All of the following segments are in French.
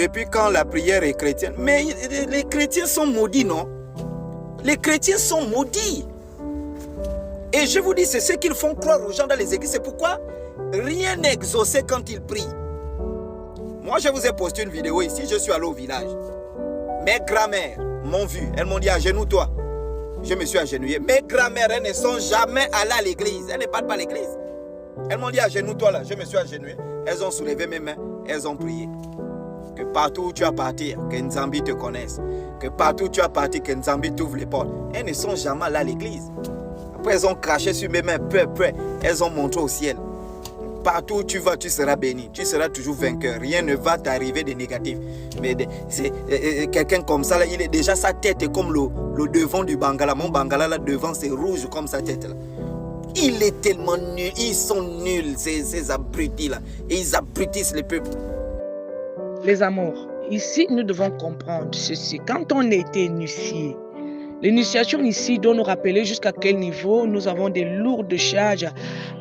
depuis quand la prière est chrétienne? Mais les chrétiens sont maudits, non? Les chrétiens sont maudits. Et je vous dis, c'est ce qu'ils font croire aux gens dans les églises. C'est pourquoi rien n'est exaucé quand ils prient. Moi, je vous ai posté une vidéo ici, je suis allé au village. Mes grand-mères m'ont vu, elles m'ont dit agenouille-toi. Je me suis agenouillé. Mes grand-mères, elles ne sont jamais allées à l'église. Elles ne parlent pas à l'église. Elles m'ont dit agenouille-toi là. Je me suis agenouillé. Elles ont soulevé mes mains, elles ont prié. Que partout où tu as parti, que Nzambi te connaisse. Que partout où tu as parti, que Nzambi t'ouvre les portes. Elles ne sont jamais allées à l'église. Après, elles ont craché sur mes mains, peu. Elles ont montré au ciel. Partout où tu vas, tu seras béni. Tu seras toujours vainqueur. Rien ne va t'arriver de négatif. Mais quelqu'un comme ça, là, il est déjà, sa tête est comme le devant du Bangala. Mon Bangala, là, devant, c'est rouge comme sa tête, là. Il est tellement nul. Ils sont nuls, ces abrutis, là. Et ils abrutissent les peuples. Les amours, ici, nous devons comprendre ceci. Quand on a été initié, l'initiation ici doit nous rappeler jusqu'à quel niveau nous avons des lourdes charges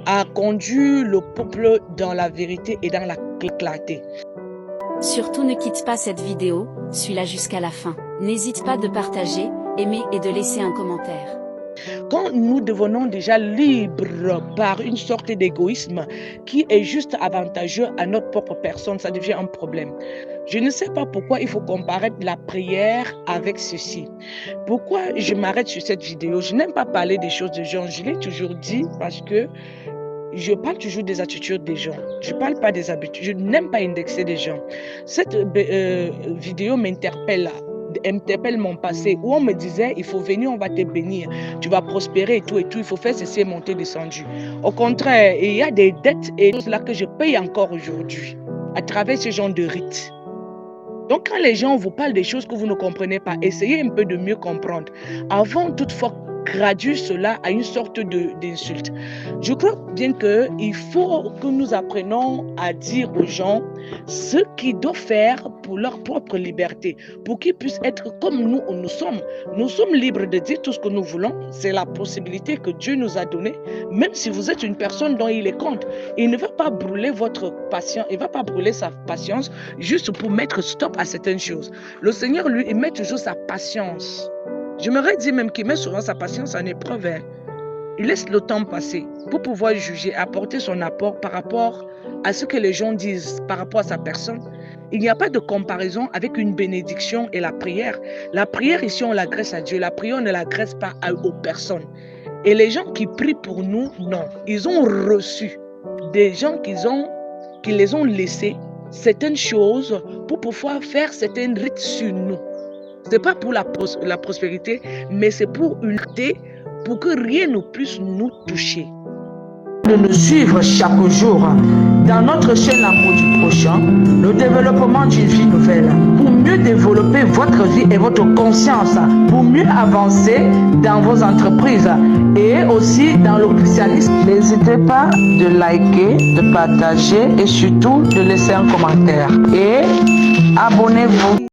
à conduire le peuple dans la vérité et dans la clarté. Surtout ne quitte pas cette vidéo, suis-la jusqu'à la fin. N'hésite pas de partager, aimer et de laisser un commentaire. Quand nous devenons déjà libres par une sorte d'égoïsme qui est juste avantageux à notre propre personne, ça devient un problème. Je ne sais pas pourquoi il faut comparer la prière avec ceci. Pourquoi je m'arrête sur cette vidéo? Je n'aime pas parler des choses de gens, je l'ai toujours dit parce que je parle toujours des attitudes des gens. Je ne parle pas des habitudes. Je n'aime pas indexer des gens. Cette vidéo m'interpelle mon passé où on me disait il faut venir, on va te bénir, tu vas prospérer et tout, il faut faire ceci, monter, descendu. Au contraire, il y a des dettes et tout cela que je paye encore aujourd'hui à travers ce genre de rites. Donc quand les gens vous parlent des choses que vous ne comprenez pas, essayez un peu de mieux comprendre avant toutefois graduer cela à une sorte d'insulte. Je crois bien qu'il faut que nous apprenions à dire aux gens ce qu'ils doivent faire pour leur propre liberté, pour qu'ils puissent être comme nous sommes. Nous sommes libres de dire tout ce que nous voulons. C'est la possibilité que Dieu nous a donnée. Même si vous êtes une personne dont il est contre, il ne va pas brûler votre patience, il ne va pas brûler sa patience juste pour mettre stop à certaines choses. Le Seigneur, lui, il met toujours sa patience. Je m'aurais dit même qu'il met souvent sa patience en épreuve. Il laisse le temps passer pour pouvoir juger, apporter son apport par rapport à ce que les gens disent par rapport à sa personne. Il n'y a pas de comparaison avec une bénédiction et la prière. La prière ici, on l'agresse à Dieu. La prière, on ne l'agresse pas aux personnes. Et les gens qui prient pour nous, non. Ils ont reçu des gens qui les ont laissés certaines choses pour pouvoir faire certaines rites sur nous. Ce n'est pas pour la prospérité, mais c'est pour lutter, pour que rien ne puisse nous toucher. De nous suivre chaque jour dans notre chaîne L'amour du prochain, le développement d'une vie nouvelle, pour mieux développer votre vie et votre conscience, pour mieux avancer dans vos entreprises et aussi dans le christianisme. N'hésitez pas de liker, de partager et surtout de laisser un commentaire. Et abonnez-vous.